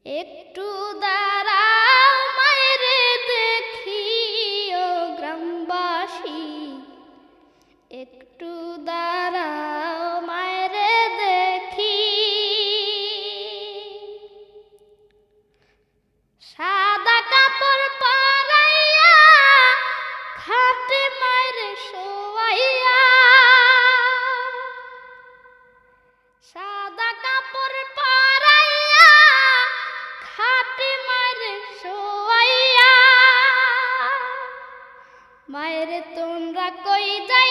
একটু দাঁড়াও মায়েরে দেখি ও গ্রামবাসী, একটু দাঁড়াও মায়েরে দেখি। সাদা কাপড় পরাইয়া খাটে মায়েরে শোয়াইয়া, সাদা কাপড় পরাইয়া খাটে মায়েরে শোয়াইয়া। মায়েরে তোমরা কই যাই